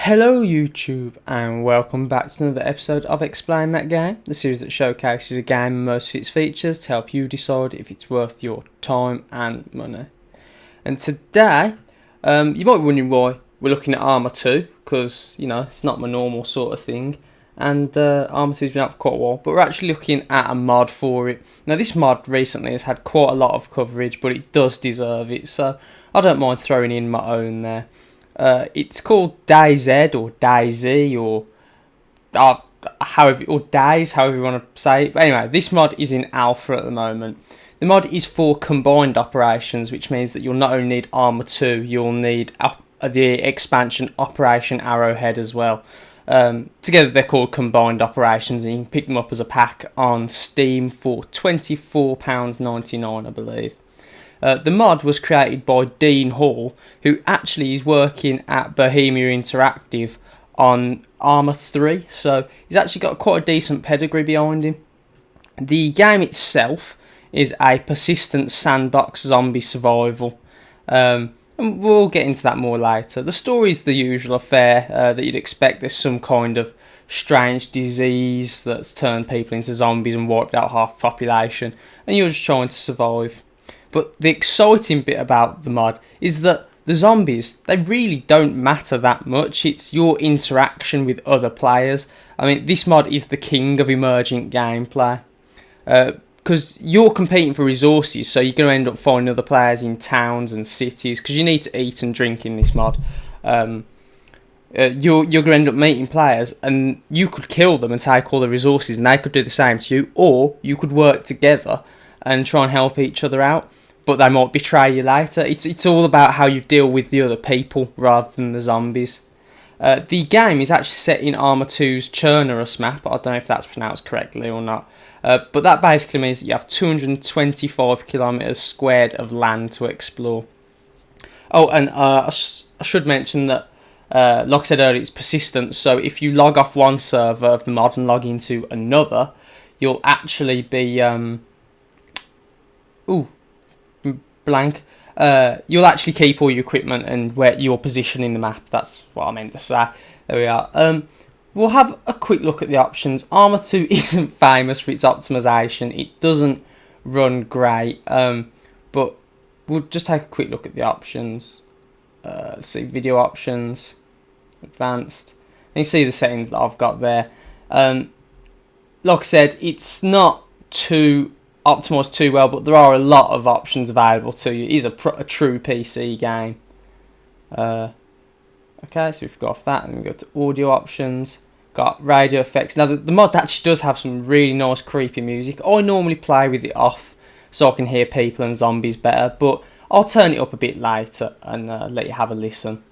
Hello YouTube and welcome back to another episode of Explain That Game, the series that showcases a game and most of its features to help you decide if it's worth your time and money. And today, you might be wondering why we're looking at Arma 2, because, you know, it's not my normal sort of thing, and Arma 2's been out for quite a while, but we're actually looking at a mod for it. Now this mod recently has had quite a lot of coverage, but it does deserve it, so I don't mind throwing in my own there. It's called DayZ or DayZ or DayZ, however you want to say it. But anyway, this mod is in alpha at the moment. The mod is for combined operations, which means that you'll not only need Arma 2, you'll need the expansion Operation Arrowhead as well. Together they're called combined operations, and you can pick them up as a pack on Steam for £24.99, I believe. The mod was created by Dean Hall, who actually is working at Bohemia Interactive on Arma 3, so he's actually got quite a decent pedigree behind him. The game itself is a persistent sandbox zombie survival, and we'll get into that more later. The story is the usual affair that you'd expect. There's some kind of strange disease that's turned people into zombies and wiped out half the population, and you're just trying to survive. But the exciting bit about the mod is that the zombies, they really don't matter that much. It's your interaction with other players. I mean, this mod is the king of emergent gameplay. Because you're competing for resources, so you're going to end up finding other players in towns and cities, because you need to eat and drink in this mod. You're going to end up meeting players, and you could kill them and take all the resources, and they could do the same to you, or you could work together and try and help each other out, but they might betray you later. It's all about how you deal with the other people rather than the zombies. The game is actually set in Arma 2's Chernerus map. I don't know if that's pronounced correctly or not, but that basically means that you have 225 kilometers squared of land to explore. Oh, and I should mention that, like I said earlier, it's persistent, so if you log off one server of the mod and log into another, you'll actually be you'll actually keep all your equipment and where your position in the map. That's what I meant to say. There we are. We'll have a quick look at the options. Arma 2 isn't famous for its optimization. It doesn't run great, but we'll just take a quick look at the options. Let's see, video options, advanced. And you see the settings that I've got there. Like I said, it's not too optimised too well, but there are a lot of options available to you. It is a true PC game. Okay, so we've got off that, and we go to audio options. Got radio effects. Now the mod actually does have some really nice creepy music. I normally play with it off so I can hear people and zombies better, but I'll turn it up a bit later and let you have a listen.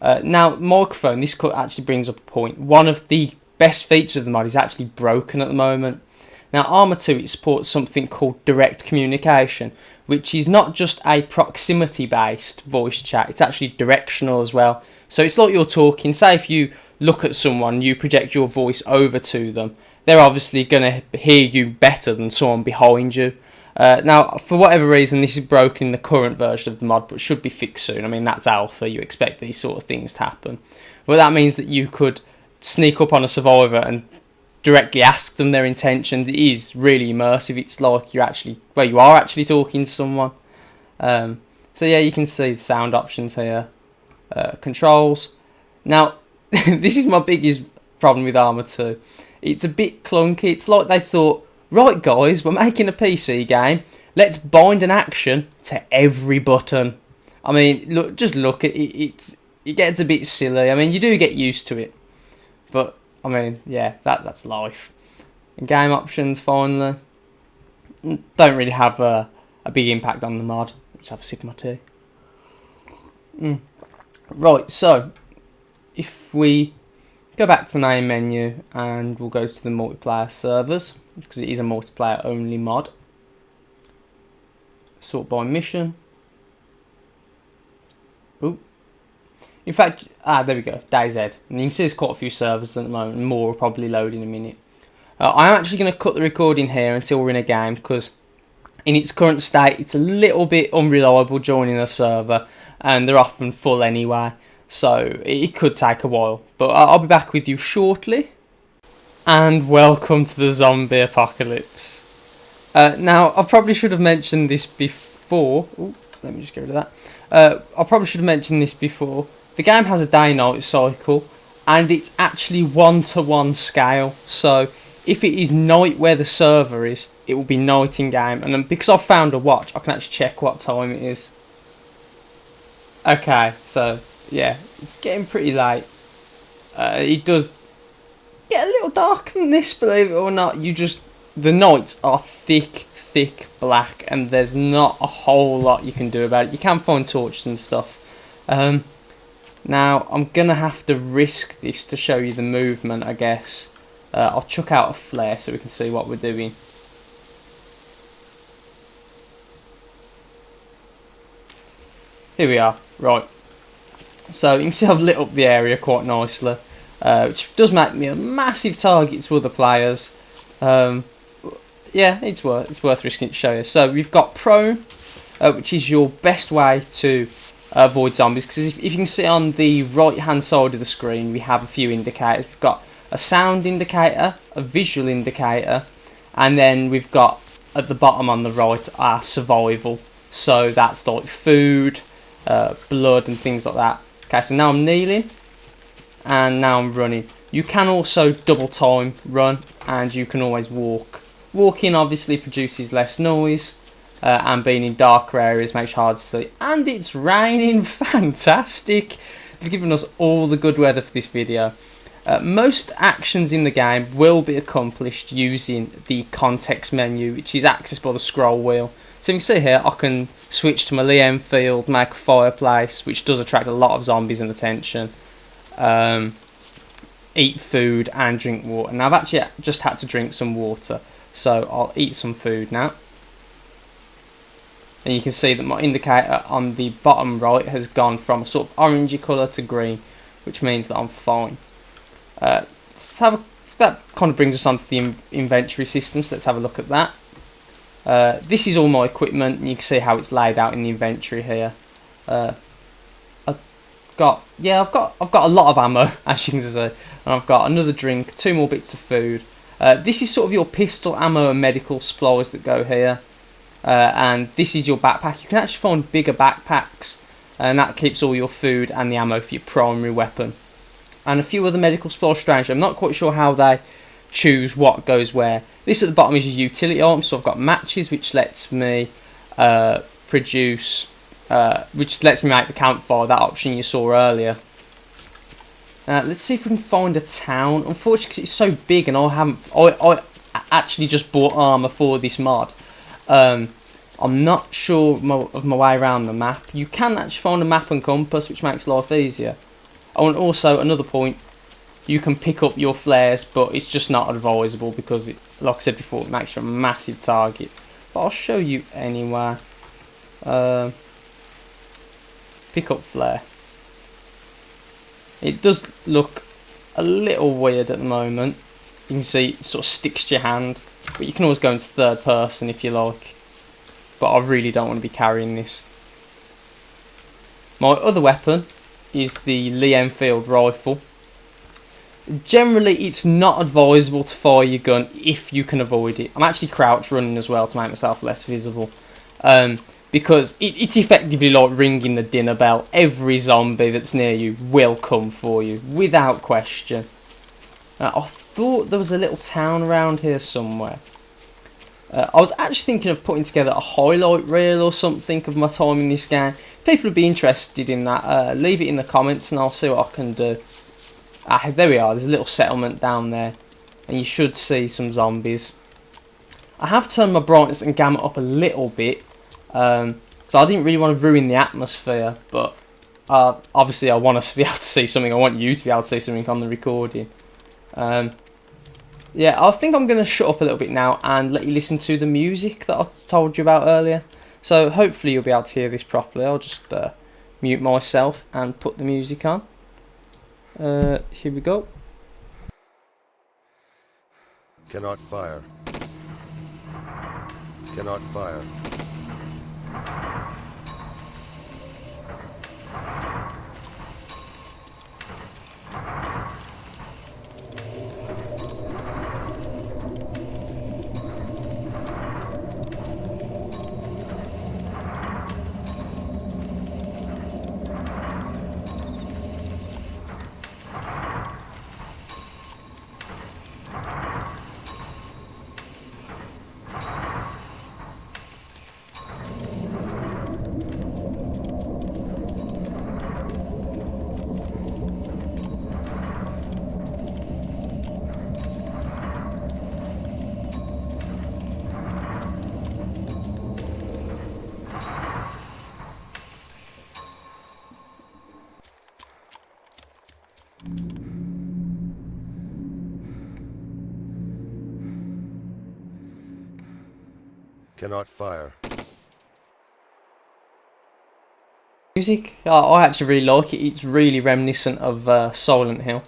Now microphone, this actually brings up a point. One of the best features of the mod is actually broken at the moment. Now, Arma 2, it supports something called direct communication, which is not just a proximity-based voice chat, it's actually directional as well. So it's like you're talking. Say if you look at someone, you project your voice over to them, they're obviously going to hear you better than someone behind you. Now, for whatever reason, this is broken in the current version of the mod, but should be fixed soon. I mean, that's alpha, you expect these sort of things to happen. But that means that you could sneak up on a survivor and directly ask them their intentions. It is really immersive. It's like you are actually talking to someone. So yeah, you can see the sound options here. Controls. Now, this is my biggest problem with Arma 2. It's a bit clunky. It's like they thought, right guys, we're making a PC game. Let's bind an action to every button. I mean, just look at it. It gets a bit silly. I mean, you do get used to it, but I mean, yeah, that's life. And game options, finally, don't really have a big impact on the mod. Just have a sip of my tea. Right, so if we go back to the main menu and we'll go to the multiplayer servers, because it is a multiplayer only mod. Sort by mission. Ooh. In fact, there we go, DayZ. And you can see there's quite a few servers at the moment, and more will probably load in a minute. I'm actually going to cut the recording here until we're in a game, because in its current state, it's a little bit unreliable joining a server, and they're often full anyway. so it could take a while, but I'll be back with you shortly. And welcome to the zombie apocalypse. Now, I probably should have mentioned this before. Ooh, let me just get rid of that. I probably should have mentioned this before. The game has a day-night cycle, and it's actually 1-to-1 scale. So, if it is night where the server is, it will be night in game. And then because I've found a watch, I can actually check what time it is. Okay, so yeah, it's getting pretty late. It does get a little darker than this, believe it or not. The nights are thick black, and there's not a whole lot you can do about it. You can find torches and stuff. Now I'm gonna have to risk this to show you the movement, I guess. I'll chuck out a flare so we can see what we're doing. Here we are, right. So you can see I've lit up the area quite nicely. Which does make me a massive target to other players. Yeah, it's worth risking to show you. So we've got prone, which is your best way to avoid zombies. Because if you can see on the right hand side of the screen, we have a few indicators. We've got a sound indicator, a visual indicator, and then we've got at the bottom on the right our survival. So that's like food, blood, and things like that. Okay, so now I'm kneeling. And now I'm running. You can also double time run, and you can always walk. Walking obviously produces less noise, and being in darker areas makes it hard to see. And it's raining, fantastic! They've given us all the good weather for this video. Most actions in the game will be accomplished using the context menu, which is accessed by the scroll wheel. So you can see here, I can switch to my Lee Enfield, make a fireplace, which does attract a lot of zombies and attention. Eat food and drink water. Now I've actually just had to drink some water, so I'll eat some food now. And you can see that my indicator on the bottom right has gone from a sort of orangey colour to green, which means that I'm fine. That kind of brings us onto the inventory system, so let's have a look at that. This is all my equipment, and you can see how it's laid out in the inventory here. I've got a lot of ammo, as you can see, and I've got another drink, 2 more bits of food. This is sort of your pistol ammo and medical supplies that go here, and this is your backpack. You can actually find bigger backpacks, and that keeps all your food and the ammo for your primary weapon. And a few other medical supplies, strangely. I'm not quite sure how they choose what goes where. This at the bottom is your utility item, so I've got matches, which lets me which lets me make the campfire, that option you saw earlier. Let's see if we can find a town. Unfortunately, because it's so big, and I actually just bought armour for this mod. I'm not sure of my way around the map. You can actually find a map and compass, which makes life easier. Oh, and also another point, you can pick up your flares, but it's just not advisable because, like I said before, it makes you a massive target. But I'll show you anyway. Pick up flare. It does look a little weird at the moment. You can see it sort of sticks to your hand, but you can always go into third person if you like. But I really don't want to be carrying this. My other weapon is the Lee Enfield rifle. Generally, it's not advisable to fire your gun if you can avoid it. I'm actually crouch running as well to make myself less visible. Because it's effectively like ringing the dinner bell. Every zombie that's near you will come for you, without question. I thought there was a little town around here somewhere. I was actually thinking of putting together a highlight reel or something of my time in this game. If people would be interested in that, leave it in the comments and I'll see what I can do. There we are, there's a little settlement down there. And you should see some zombies. I have turned my brightness and gamma up a little bit. So I didn't really want to ruin the atmosphere, but obviously I want to be able to see something. I want you to be able to see something on the recording. Yeah, I think I'm going to shut up a little bit now and let you listen to the music that I told you about earlier. So hopefully you'll be able to hear this properly. I'll just mute myself and put the music on. Here we go. Cannot fire. Cannot fire. Cannot fire. Music, I actually really like it. It's really reminiscent of Silent Hill.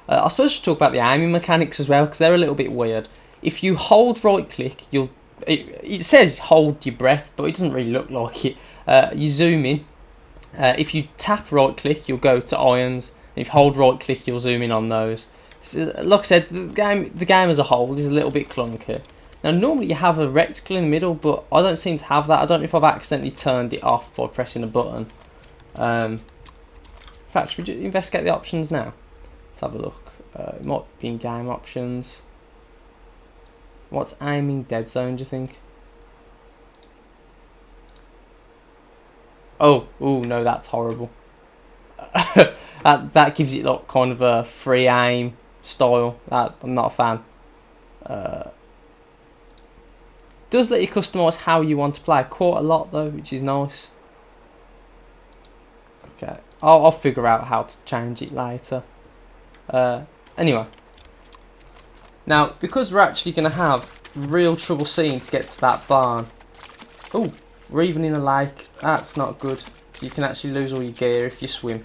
I suppose we should talk about the aiming mechanics as well, because they're a little bit weird. If you hold right click, it says hold your breath, but it doesn't really look like it. You zoom in. If you tap right click, you'll go to irons. If you hold right click, you'll zoom in on those. So, like I said, the game as a whole is a little bit clunky. Now normally you have a reticle in the middle, but I don't seem to have that. I don't know if I've accidentally turned it off by pressing a button. In fact, should we investigate the options now? Let's have a look. It might be in game options. What's aiming dead zone, do you think? Oh no, that's horrible. that gives it like kind of a free aim style. That I'm not a fan. Does let you customise how you want to play quite a lot though, which is nice. Okay, I'll figure out how to change it later. Anyway, now because we're actually going to have real trouble seeing to get to that barn. Oh, we're even in a lake. That's not good. You can actually lose all your gear if you swim.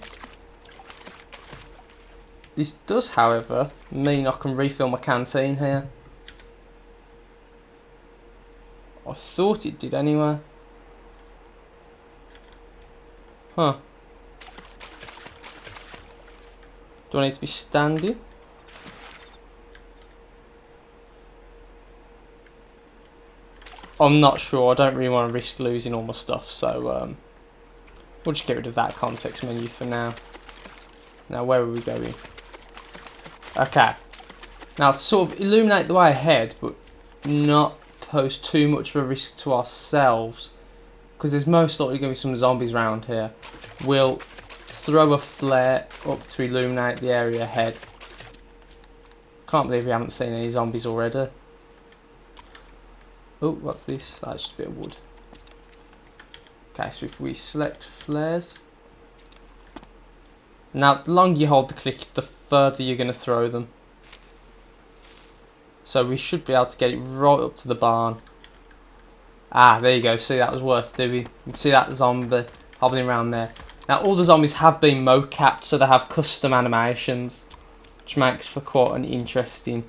This does, however, mean I can refill my canteen here. I thought it did anyway. Huh. Do I need to be standing? I'm not sure. I don't really want to risk losing all my stuff, so we'll just get rid of that context menu for now. Now, where are we going? Okay. Now, to sort of illuminate the way ahead, but not pose too much of a risk to ourselves, because there's most likely going to be some zombies around here. We'll throw a flare up to illuminate the area ahead. Can't believe we haven't seen any zombies already. Oh, what's this? That's just a bit of wood. Okay, so if we select flares. Now, the longer you hold the click, the further you're going to throw them. So we should be able to get it right up to the barn. Ah, there you go. See, that was worth doing. You can see that zombie hobbling around there. Now, all the zombies have been mocapped, so they have custom animations, which makes for quite an interesting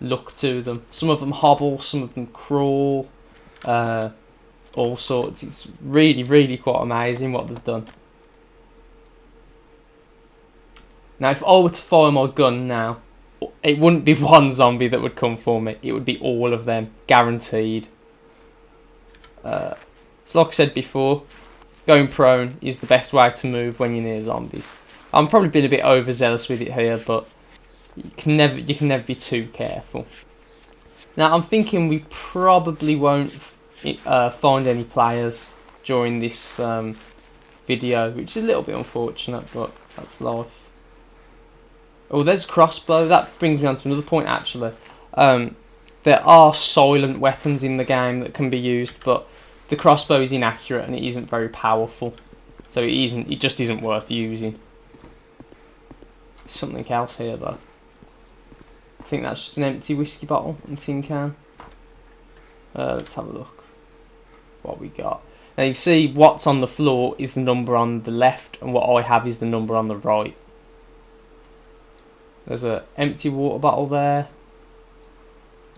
look to them. Some of them hobble, some of them crawl, all sorts. It's really, really quite amazing what they've done. Now, if I were to fire my gun now, it wouldn't be one zombie that would come for me. It would be all of them, guaranteed. So like I said before, going prone is the best way to move when you're near zombies. I'm probably being a bit overzealous with it here, but you can never be too careful. Now, I'm thinking we probably won't find any players during this video, which is a little bit unfortunate, but that's life. Oh, there's a crossbow. That brings me on to another point, actually. There are silent weapons in the game that can be used, but the crossbow is inaccurate and it isn't very powerful. So it just isn't worth using. There's something else here, though. I think that's just an empty whiskey bottle and tin can. Let's have a look. What we got. Now, you see what's on the floor is the number on the left, and what I have is the number on the right. There's an empty water bottle there.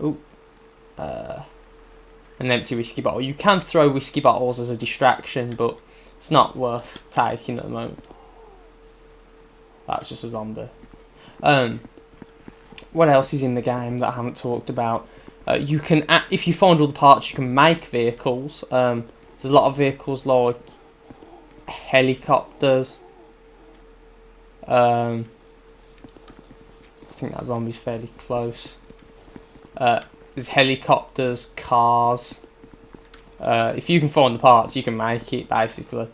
Oh, an empty whiskey bottle. You can throw whiskey bottles as a distraction, but it's not worth taking at the moment. That's just a zombie. What else is in the game that I haven't talked about? You can, if you find all the parts, you can make vehicles. There's a lot of vehicles like helicopters. I think that zombie's fairly close. There's helicopters, cars. If you can find the parts, you can make it, basically.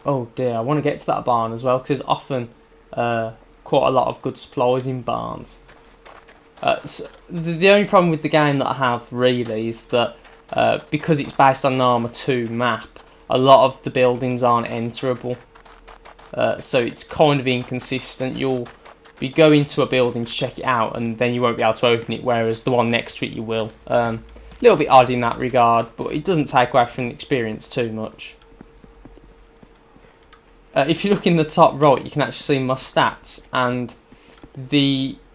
Oh dear, I want to get to that barn as well, because there's often quite a lot of good supplies in barns. So the only problem with the game that I have, really, is that because it's based on an Arma 2 map, a lot of the buildings aren't enterable. so it's kind of inconsistent. You'll be going to a building to check it out, and then you won't be able to open it, whereas the one next to it you will. A little bit odd in that regard, but it doesn't take away from the experience too much. If you look in the top right, you can actually see my stats, and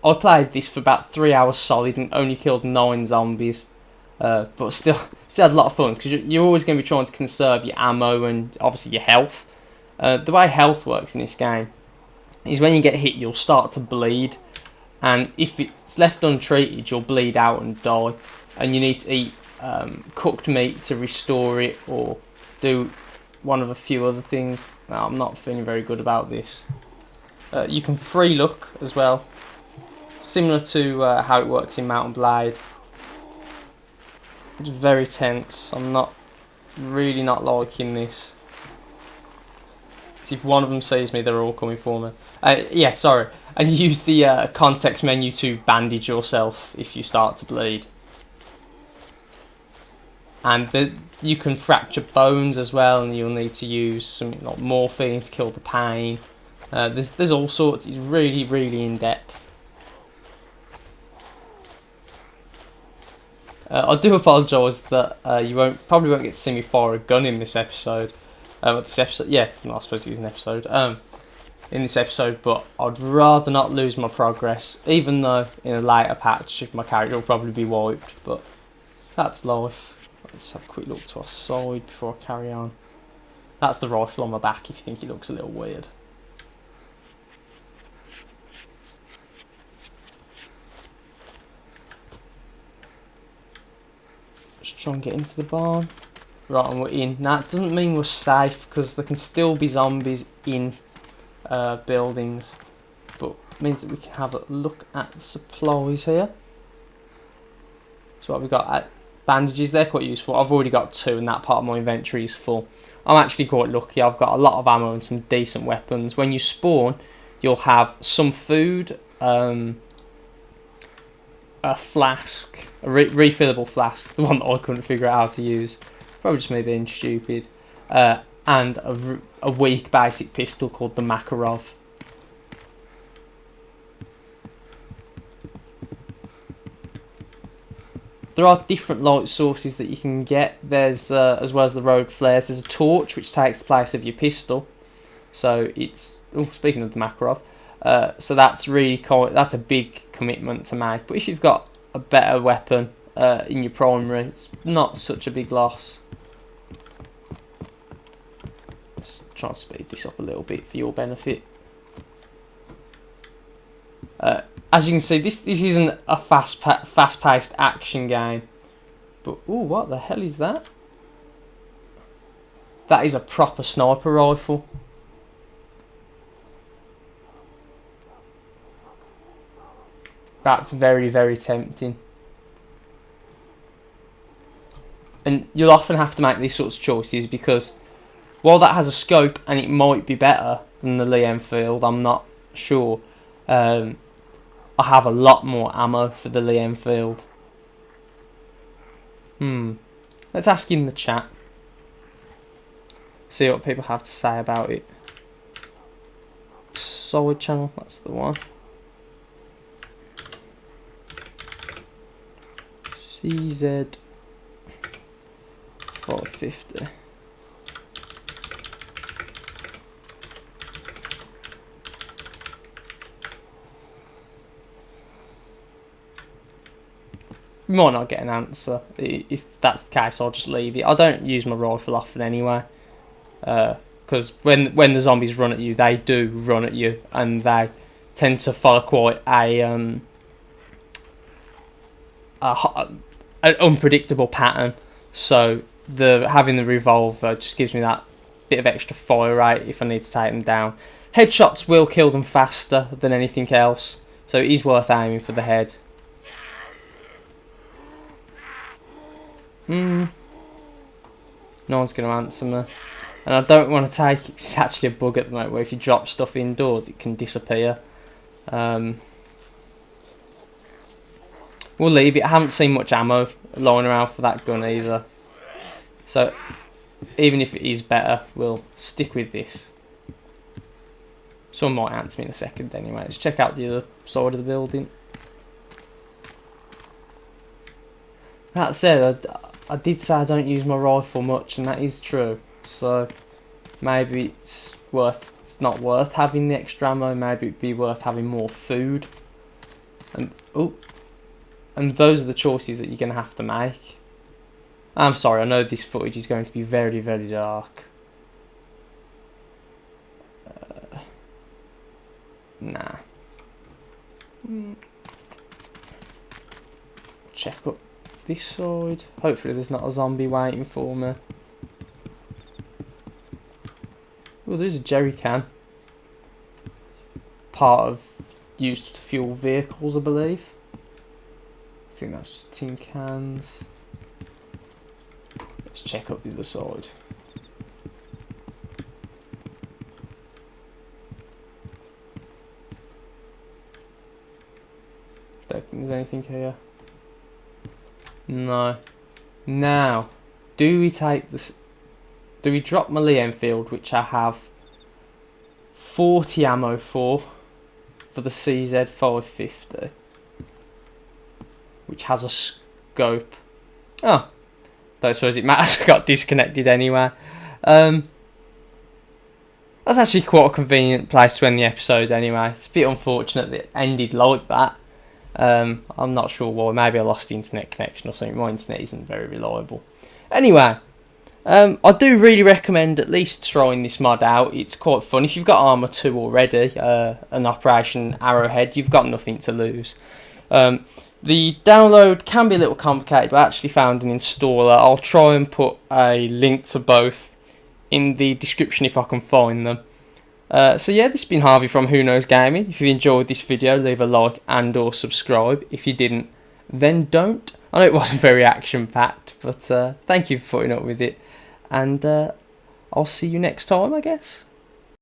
I played this for about 3 hours solid and only killed 9 zombies, but still had a lot of fun, because you're always going to be trying to conserve your ammo and obviously your health. The way health works in this game is when you get hit, you'll start to bleed, and if it's left untreated, you'll bleed out and die, and you need to eat cooked meat to restore it, or do one of a few other things. Now, I'm not feeling very good about this. You can free look as well, similar to how it works in Mount & Blade. It's very tense. I'm really not liking this. If one of them sees me, they're all coming for me. Yeah, sorry. And use the context menu to bandage yourself if you start to bleed. And you can fracture bones as well, and you'll need to use something like morphine to kill the pain. There's all sorts. It's really, really in depth. I do apologise that you probably won't get to see me fire a gun in this episode. Yeah, no, I suppose it is an episode. In this episode, but I'd rather not lose my progress, even though in a later patch my character will probably be wiped. But that's life. Let's have a quick look to our side before I carry on. That's the rifle on my back. If you think it looks a little weird. Just try and get into the barn. Right, and we're in. Now, it doesn't mean we're safe, because there can still be zombies in buildings, but it means that we can have a look at the supplies here. So what have we got? Bandages, they're quite useful. I've already got 2, and that part of my inventory is full. I'm actually quite lucky. I've got a lot of ammo and some decent weapons. When you spawn, you'll have some food, a flask, a refillable flask, the one that I couldn't figure out how to use. Probably just me being stupid. And a weak basic pistol called the Makarov. There are different light sources that you can get. There's, as well as the road flares, there's a torch which takes the place of your pistol. So it's, speaking of the Makarov, so that's a big commitment to make. But if you've got a better weapon in your primary, it's not such a big loss. Let's try and speed this up a little bit for your benefit. As you can see, this isn't a fast-paced action game. But, ooh, what the hell is that? That is a proper sniper rifle. That's very, very tempting. And you'll often have to make these sorts of choices, because while that has a scope and it might be better than the Lee Enfield, I'm not sure. I have a lot more ammo for the Lee Enfield. Let's ask in the chat. See what people have to say about it. Solid channel, that's the one. CZ 450. We might not get an answer. If that's the case, I'll just leave it. I don't use my rifle often anyway, because when the zombies run at you, they do run at you, and they tend to follow quite an unpredictable pattern. So having the revolver just gives me that bit of extra fire rate if I need to take them down. Headshots will kill them faster than anything else, so it is worth aiming for the head. No one's going to answer me. And I don't want to take it, 'cause it's actually a bug at the moment where if you drop stuff indoors, it can disappear. We'll leave it. I haven't seen much ammo lying around for that gun either. So, even if it is better, we'll stick with this. Someone might answer me in a second anyway. Let's check out the other side of the building. That said, I did say I don't use my rifle much, and that is true. So maybe it's not worth having the extra ammo. Maybe it'd be worth having more food. And those are the choices that you're gonna have to make. I'm sorry, I know this footage is going to be very, very dark. Nah. Check up this side. Hopefully there's not a zombie waiting for me. Oh, there's a jerry can. Part of used to fuel vehicles, I believe. I think that's just tin cans. Let's check up the other side. Don't think there's anything here. No. Now, do we take this? Do we drop my Lee Enfield, which I have 40 ammo for the CZ 550, which has a scope? Oh, don't suppose it matters. I got disconnected anyway. That's actually quite a convenient place to end the episode anyway. It's a bit unfortunate that it ended like that. I'm not sure why. Maybe I lost the internet connection or something. My internet isn't very reliable. Anyway, I do really recommend at least trying this mod out. It's quite fun. If you've got Armour 2 already, an Operation Arrowhead, you've got nothing to lose. The download can be a little complicated, but I actually found an installer. I'll try and put a link to both in the description if I can find them. So yeah, this has been Harvey from WhoKnowsGaming. If you enjoyed this video, leave a like and or subscribe. If you didn't, then don't. I know it wasn't very action-packed, but thank you for putting up with it. And I'll see you next time, I guess.